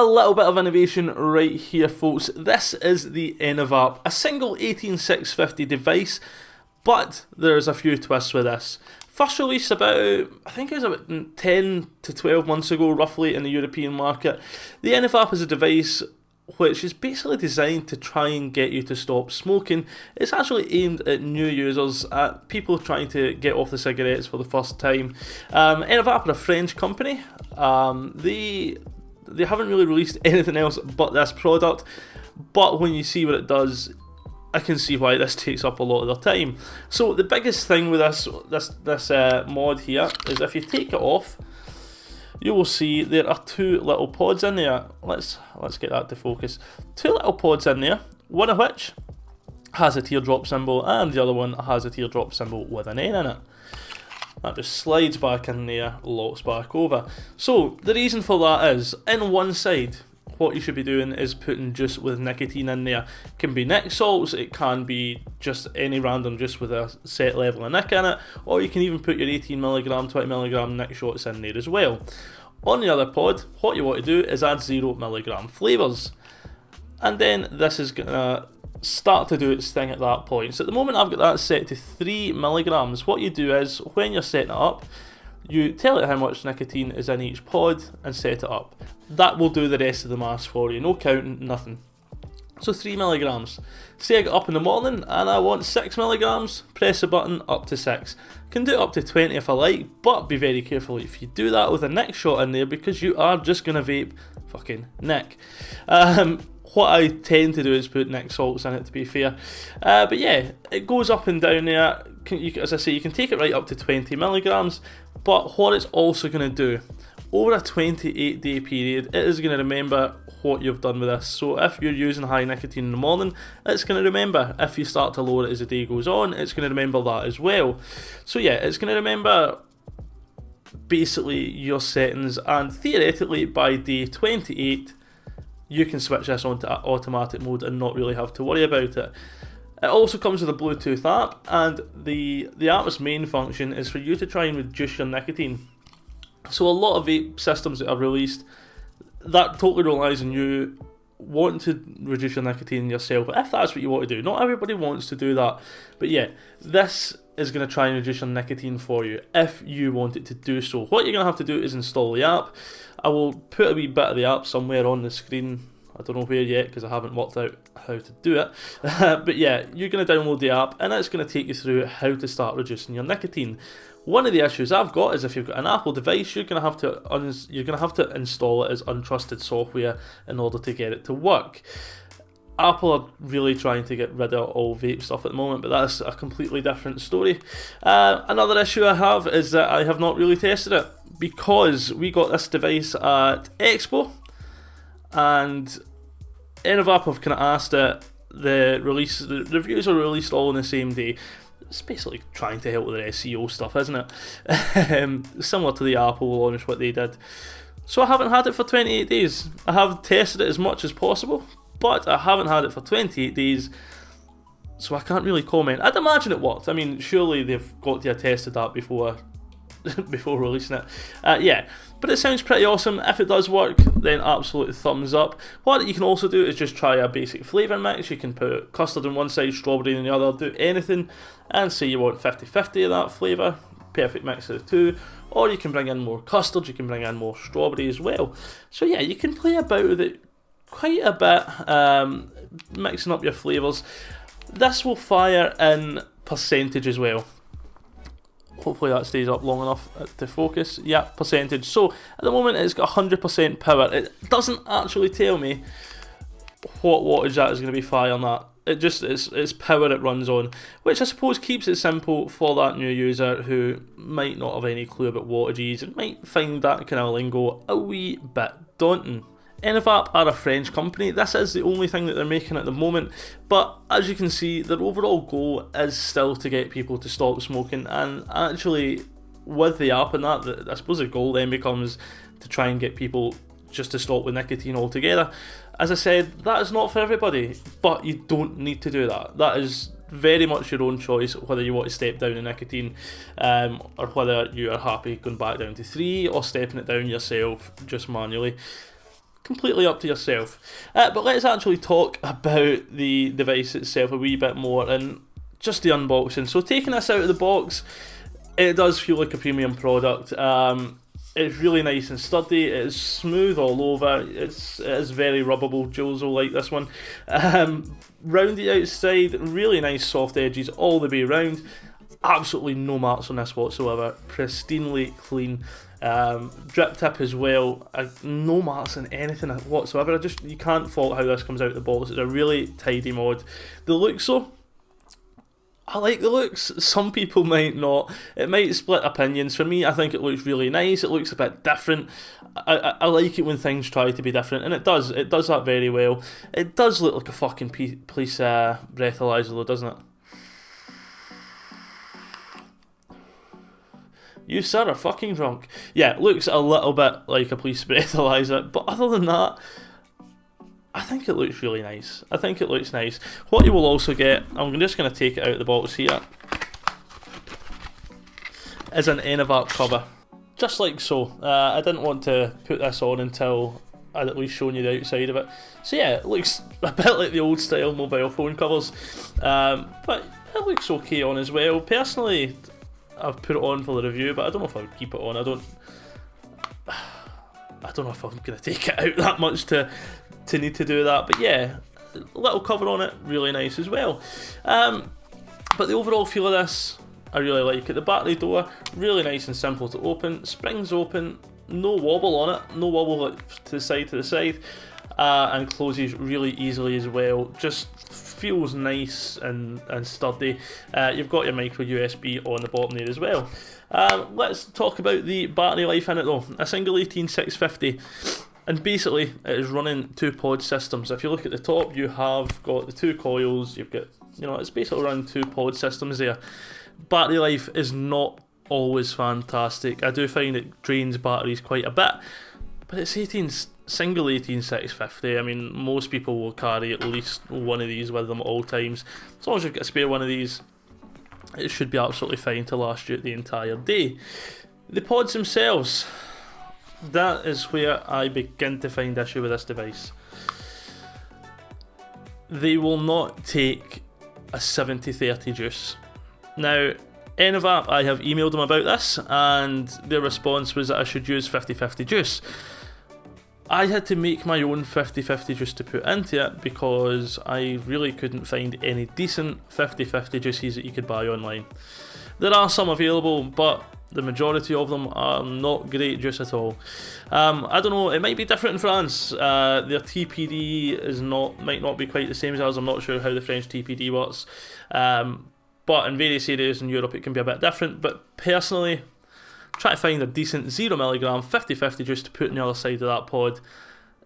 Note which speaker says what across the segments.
Speaker 1: little bit of innovation right here, folks. This is the Enovap, a single 18650 device, but there's a few twists with this. First released about, I think it was about 10 to 12 months ago, roughly, in the European market. The Enovap is a device which is basically designed to try and get you to stop smoking. It's actually aimed at new users, at people trying to get off the cigarettes for the first time. Enovap are a French company. They haven't really released anything else but this product, but when you see what it does, I can see why this takes up a lot of their time. So the biggest thing with this mod here is if you take it off, you will see there are two little pods in there. Let's get that to focus. Two little pods in there, one of which has a teardrop symbol and the other one has a teardrop symbol with an N in it. That just slides back in there, locks back over. So the reason for that is, in one side, what you should be doing is putting juice with nicotine in there. It can be nic salts, it can be just any random juice with a set level of nic in it, or you can even put your 18mg, 20mg nic shots in there as well. On the other pod, what you want to do is add 0mg flavours. And then this is going to start to do its thing at that point. So at the moment I've got that set to 3mg. What you do is, when you're setting it up, you tell it how much nicotine is in each pod and set it up. That will do the rest of the maths for you, no counting, nothing. So 3mg. Say I get up in the morning and I want 6mg, press the button, up to 6. Can do it up to 20 if I like, but be very careful if you do that with a nic shot in there, because you are just going to vape fucking nic. What I tend to do is put nic salts in it, to be fair. But yeah, it goes up and down there. As I say, you can take it right up to 20mg, but what it's also going to do, over a 28-day period, it is going to remember what you've done with this. So if you're using high nicotine in the morning, it's going to remember. If you start to lower it as the day goes on, it's going to remember that as well. So yeah, it's going to remember basically your settings, and theoretically by day 28, you can switch this on to automatic mode and not really have to worry about it. It also comes with a Bluetooth app, and the app's main function is for you to try and reduce your nicotine. So a lot of vape systems that are released, that totally relies on you wanting to reduce your nicotine yourself, if that's what you want to do. Not everybody wants to do that, but yeah, this is going to try and reduce your nicotine for you if you want it to do so. What you're going to have to do is install the app. I will put a wee bit of the app somewhere on the screen. I don't know where yet because I haven't worked out how to do it. But yeah, you're going to download the app and it's going to take you through how to start reducing your nicotine. One of the issues I've got is if you've got an Apple device, you're going to have to install it as untrusted software in order to get it to work. Apple are really trying to get rid of all vape stuff at the moment, but that's a completely different story. Another issue I have is that I have not really tested it, because we got this device at Expo, and Enovap have kind of asked it. The reviews are released all on the same day. It's basically trying to help with their SEO stuff, isn't it? Similar to the Apple launch, what they did. So I haven't had it for 28 days. I have tested it as much as possible, but I haven't had it for 28 days, so I can't really comment. I'd imagine it worked. I mean, surely they've got to have tested that before releasing it. Yeah, but it sounds pretty awesome. If it does work, then absolute thumbs up. What you can also do is just try a basic flavour mix. You can put custard on one side, strawberry on the other, do anything, and say you want 50-50 of that flavour. Perfect mix of the two. Or you can bring in more custard, you can bring in more strawberry as well. So yeah, you can play about with it quite a bit, mixing up your flavours. This will fire in percentage as well. Hopefully that stays up long enough to focus. Yeah, percentage. So at the moment it's got 100% power. It doesn't actually tell me what wattage that is going to be firing at. It just it's power it runs on, which I suppose keeps it simple for that new user who might not have any clue about wattages and might find that kind of lingo a wee bit daunting. Enovap are a French company. This is the only thing that they're making at the moment, but as you can see, their overall goal is still to get people to stop smoking, and actually with the app and that, I suppose the goal then becomes to try and get people just to stop with nicotine altogether. As I said, that is not for everybody, but you don't need to do that. That is very much your own choice, whether you want to step down in nicotine, or whether you are happy going back down to 3 or stepping it down yourself just manually. completely up to yourself. But let's actually talk about the device itself a wee bit more, and just the unboxing. So taking this out of the box, it does feel like a premium product. It's really nice and sturdy, it is smooth all over, it is very rubbable. Jules will like this one. Round the outside, really nice soft edges all the way around. Absolutely no marks on this whatsoever, pristinely clean. Drip tip as well, no marks on anything whatsoever. You can't fault how this comes out of the box. It's a really tidy mod. The looks though, I like the looks. Some people might not. It might split opinions. For me, I think it looks really nice. It looks a bit different. I like it when things try to be different, and it does. It does that very well. It does look like a fucking police breathalyzer though, doesn't it? You, sir, are fucking drunk. Yeah, it looks a little bit like a police breathalyzer, but other than that, I think it looks really nice. I think it looks nice. What you will also get, I'm just going to take it out of the box here, is an Enovap cover. Just like so. I didn't want to put this on until I'd at least shown you the outside of it. So yeah, it looks a bit like the old style mobile phone covers. But it looks okay on as well. Personally, I've put it on for the review, but I don't know if I would keep it on. I don't know if I'm going to take it out that much to need to do that. But yeah, little cover on it, really nice as well. But the overall feel of this, I really like it. The battery door, really nice and simple to open. Springs open, no wobble on it, no wobble to the side, and closes really easily as well. Just feels nice and sturdy. You've got your micro USB on the bottom there as well. Let's talk about the battery life in it though. A single 18650, and basically it is running 2 pod systems. If you look at the top, you have got the 2 coils. You've got, it's basically running 2 pod systems there. Battery life is not always fantastic. I do find it drains batteries quite a bit, but it's single 18650. I mean, most people will carry at least one of these with them at all times. As long as you've got a spare one of these, it should be absolutely fine to last you the entire day. The pods themselves, that is where I begin to find issue with this device. They will not take a 70-30 juice. Now, Enovap, I have emailed them about this, and their response was that I should use 50-50 juice. I had to make my own 50-50 juice to put into it because I really couldn't find any decent 50-50 juices that you could buy online. There are some available, but the majority of them are not great juice at all. I don't know, it might be different in France. Their TPD might not be quite the same as ours. I'm not sure how the French TPD works. But in various areas in Europe it can be a bit different. But personally, try to find a decent 0mg 50-50 juice to put on the other side of that pod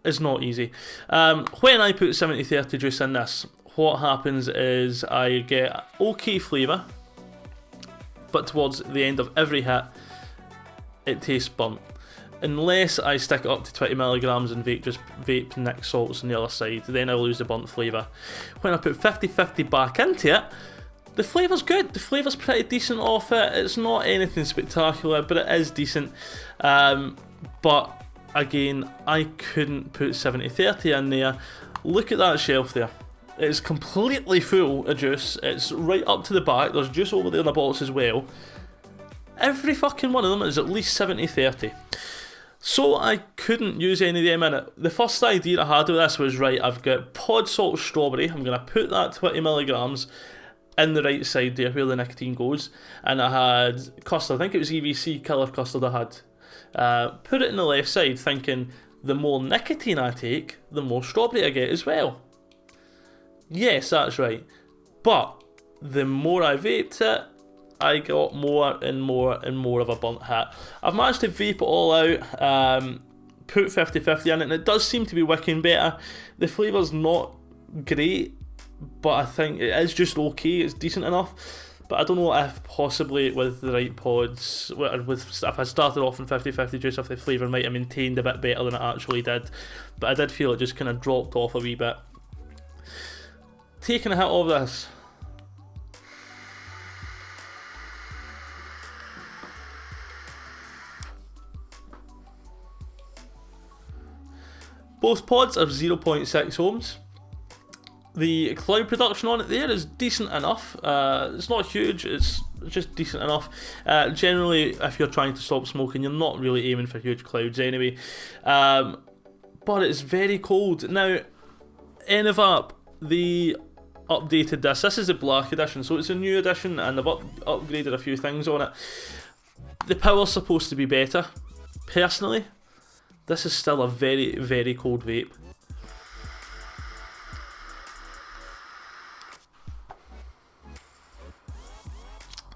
Speaker 1: is not easy. When I put 70-30 juice in this, what happens is I get okay flavour, but towards the end of every hit, it tastes burnt. Unless I stick it up to 20mg and vape Nick salts on the other side, then I lose the burnt flavour. When I put 50-50 back into it, the flavour's good. The flavour's pretty decent off it. It's not anything spectacular, but it is decent. But again, I couldn't put 70-30 in there. Look at that shelf there. It's completely full of juice. It's right up to the back. There's juice over there in the box as well. Every fucking one of them is at least 70-30. So I couldn't use any of them in it. The first idea I had with this was, right, I've got pod salt strawberry. I'm going to put that 20mg in the right side there where the nicotine goes, and I had custard. I think it was EVC killer custard I had. Put it in the left side, thinking the more nicotine I take, the more strawberry I get as well. Yes, that's right. But the more I vaped it, I got more and more and more of a burnt hit. I've managed to vape it all out, put 50-50 in it, and it does seem to be wicking better. The flavour's not great, but I think it is just okay. It's decent enough. But I don't know if possibly with the right pods, if I started off in 50-50 juice, if the flavour might have maintained a bit better than it actually did. But I did feel it just kind of dropped off a wee bit. Taking a hit of this, Both pods are 0.6 ohms. The cloud production on it there is decent enough. It's not huge, it's just decent enough. Generally, if you're trying to stop smoking, you're not really aiming for huge clouds anyway. But it's very cold. Now, Enovap, they updated this. This is the black edition, so it's a new edition, and they've upgraded a few things on it. The power's supposed to be better. Personally, this is still a very, very cold vape.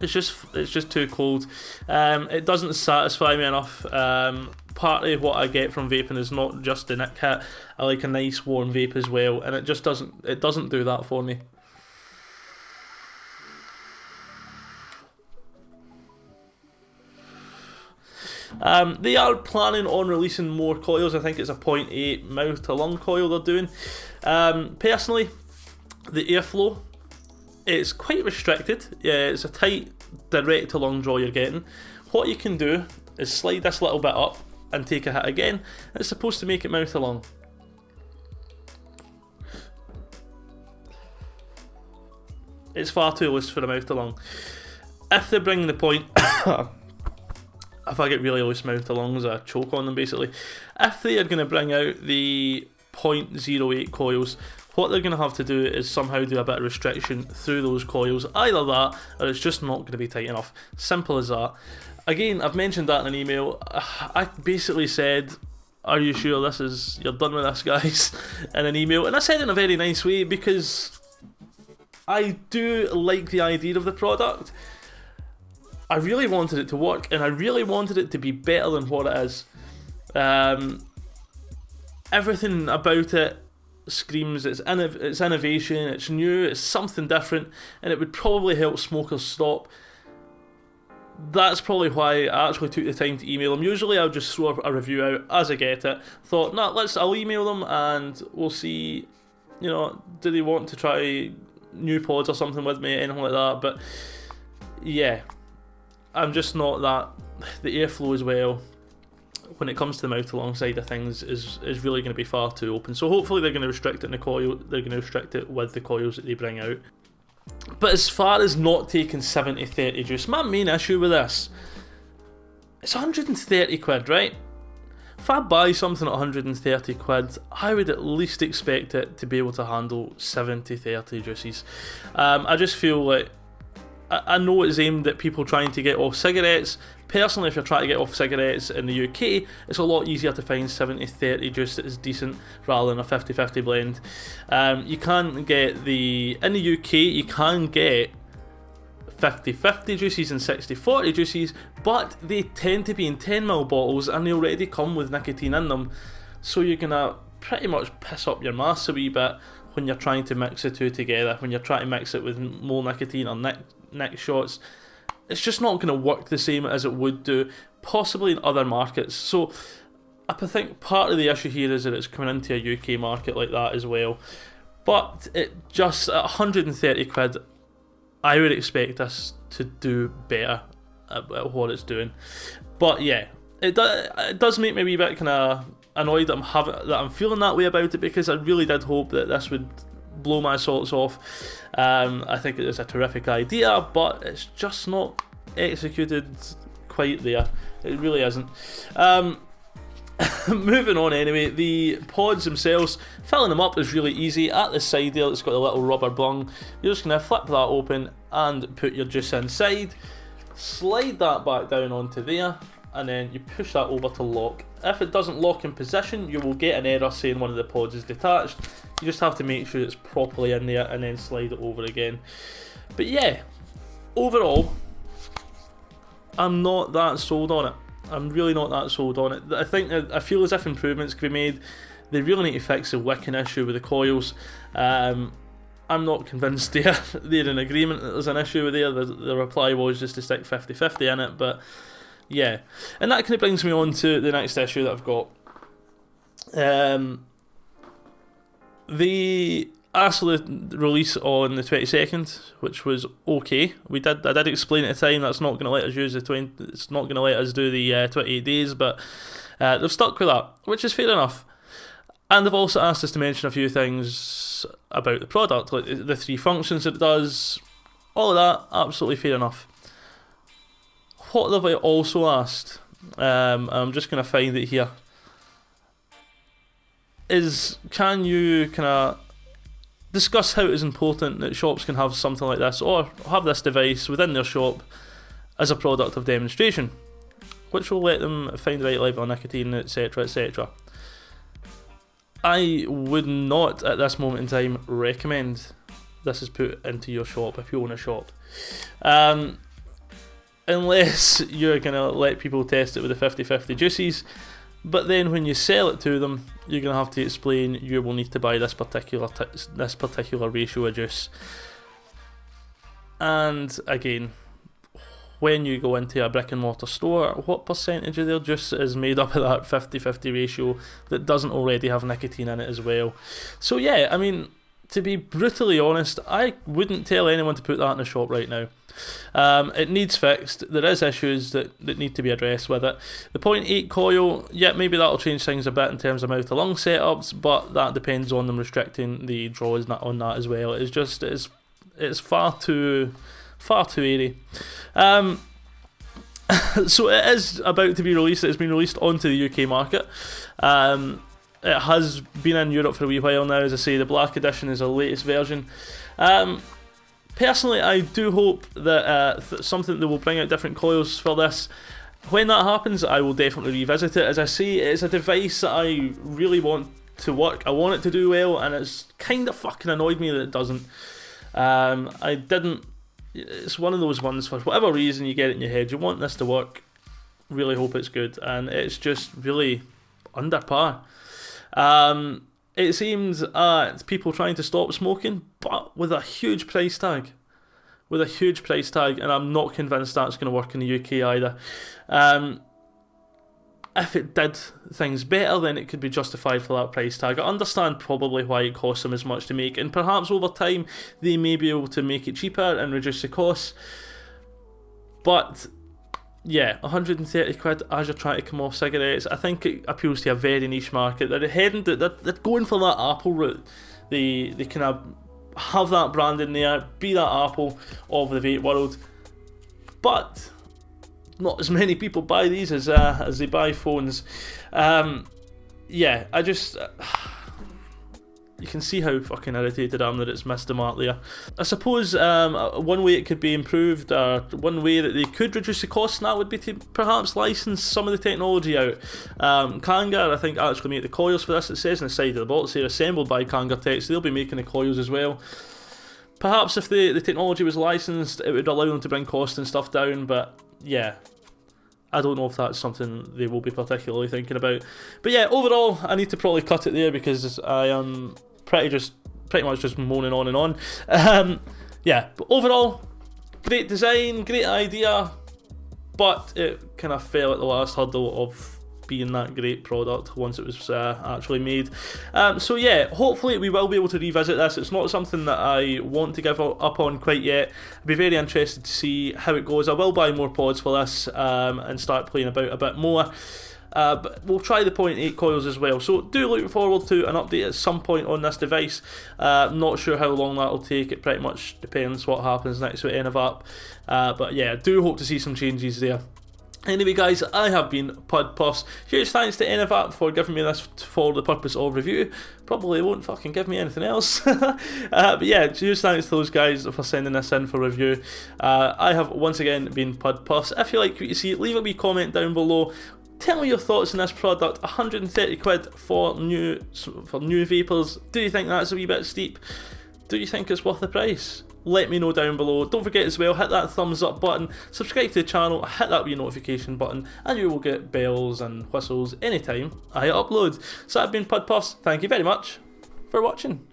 Speaker 1: It's just too cold. It doesn't satisfy me enough. Partly what I get from vaping is not just the nick hit. I like a nice warm vape as well, and it just doesn't do that for me. They are planning on releasing more coils. I think it's a 0.8 mouth to lung coil they're doing. Personally, the airflow, it's quite restricted. Yeah, it's a tight direct to lung draw you're getting. What you can do is slide this little bit up and take a hit again. It's supposed to make it mouth to lung. It's far too loose for a mouth to lung. If they're bringing the point, if I get really loose mouth to lungs, I choke on them basically. If they are going to bring out the 0.08 coils, what they're going to have to do is somehow do a bit of restriction through those coils. Either that, or it's just not going to be tight enough. Simple as that. Again, I've mentioned that in an email. I basically said, are you sure you're done with this, guys? In an email. And I said it in a very nice way, because I do like the idea of the product. I really wanted it to work, and I really wanted it to be better than what it is. Everything about it screams it's innovation, it's new, it's something different, and it would probably help smokers stop. That's probably why I actually took the time to email them. Usually I'll just throw a review out as I get it. Thought, nah, I'll email them and we'll see, do they want to try new pods or something with me, anything like that. But yeah, I'm just not that. The airflow as well, when it comes to the mouth to lung side of things, is really going to be far too open. So hopefully they're going to restrict it in the coil. They're going to restrict it with the coils that they bring out. But as far as not taking 70-30 juice, my main issue with this, it's 130 quid, right? If I buy something at 130 quid, I would at least expect it to be able to handle 70-30 juices. I just feel like, I know it's aimed at people trying to get off cigarettes. Personally, if you're trying to get off cigarettes in the UK, it's a lot easier to find 70-30 juice that is decent rather than a 50-50 blend. You can get in the UK, you can get 50-50 juices and 60-40 juices, but they tend to be in 10ml bottles and they already come with nicotine in them. So you're going to pretty much piss up your mass a wee bit when you're trying to mix the two together, when you're trying to mix it with more nicotine or neck shots. It's just not going to work the same as it would do possibly in other markets. So I think part of the issue here is that it's coming into a UK market like that as well. But it just, at 130 quid, I would expect us to do better at what it's doing. But yeah, it does make me a wee bit kind of annoyed that I'm feeling that way about it, because I really did hope that this would blow my socks off. I think it is a terrific idea, but it's just not executed quite there. It really isn't. Moving on anyway, the pods themselves, filling them up is really easy. At the side there, it's got a little rubber bung. You're just going to flip that open and put your juice inside, slide that back down onto there, and then you push that over to lock. If it doesn't lock in position, you will get an error saying one of the pods is detached. You just have to make sure it's properly in there and then slide it over again. But yeah, overall, I'm not that sold on it. I'm really not that sold on it. I feel as if improvements could be made. They really need to fix the wicking issue with the coils. I'm not convinced they're in agreement that there's an issue with there. The reply was just to stick 50-50 in it, but yeah. And that kind of brings me on to the next issue that I've got. They asked for the release on the 22nd, which was okay. I did explain at the time that's not going to let us use it's not going to let us do the 28 days, but they've stuck with that, which is fair enough. And they've also asked us to mention a few things about the product, like the 3 functions that it does, all of that, absolutely fair enough. What have I also asked, I'm just going to find it here, is can you kind of discuss how it is important that shops can have something like this, or have this device within their shop as a product of demonstration, which will let them find the right level of nicotine, etc, etc. I would not at this moment in time recommend this is put into your shop if you own a shop, unless you're going to let people test it with the 50-50 juices, but then when you sell it to them you're going to have to explain you will need to buy this particular ratio of juice. And again, when you go into a brick and mortar store, what percentage of their juice is made up of that 50-50 ratio that doesn't already have nicotine in it as well? So yeah, I mean, to be brutally honest, I wouldn't tell anyone to put that in a shop right now. It needs fixed. There is issues that need to be addressed with it. The 0.8 coil, yeah, maybe that'll change things a bit in terms of mouth to lung setups, but that depends on them restricting the draws on that as well. It's just it's far too airy. So it is about to be released. It's been released onto the UK market. It has been in Europe for a wee while now. As I say, the black edition is the latest version. Personally, I do hope that something that will bring out different coils for this. When that happens, I will definitely revisit it. As I say, it's a device that I really want to work. I want it to do well, and it's kind of fucking annoyed me that it doesn't. It's one of those ones, for whatever reason you get it in your head, you want this to work, really hope it's good, and it's just really under par. It seems people trying to stop smoking, but with a huge price tag. And I'm not convinced that's going to work in the UK either. If it did things better, then it could be justified for that price tag. I understand probably why it costs them as much to make, and perhaps over time they may be able to make it cheaper and reduce the costs. But yeah, 130 quid as you're trying to come off cigarettes, I think it appeals to a very niche market. They're going for that Apple route. They kind of have that brand in there, be that Apple of the vape world, but not as many people buy these as they buy phones. Yeah, I just you can see how fucking irritated I am that it's missed the mark there. I suppose one way it could be improved, or one way that they could reduce the cost, and that would be to perhaps license some of the technology out. Kanga, I think, actually make the coils for this. It says on the side of the box here, assembled by Kanga Tech, so they'll be making the coils as well. Perhaps if the technology was licensed, it would allow them to bring cost and stuff down, but yeah, I don't know if that's something they will be particularly thinking about. But yeah, overall, I need to probably cut it there because I am pretty much just moaning on and on. Yeah, but overall, great design, great idea, but it kind of fell at the last hurdle of being that great product once it was actually made. So yeah, hopefully we will be able to revisit this. It's not something that I want to give up on quite yet. I'd be very interested to see how it goes. I will buy more pods for this and start playing about a bit more. But we'll try the 0.8 coils as well, so do look forward to an update at some point on this device. Not sure how long that'll take. It pretty much depends what happens next with Enovap, but yeah, do hope to see some changes there. Anyway guys, I have been Pod Puffs. Huge thanks to Enovap for giving me this for the purpose of review. Probably won't fucking give me anything else. But yeah, huge thanks to those guys for sending this in for review. I have once again been Pod Puffs. If you like what you see, leave a wee comment down below. Tell me your thoughts on this product. 130 quid for new vapors. Do you think that's a wee bit steep? Do you think it's worth the price? Let me know down below. Don't forget as well, hit that thumbs up button, subscribe to the channel, hit that wee notification button, and you will get bells and whistles anytime I upload. So I've been Pod Puffs. Thank you very much for watching.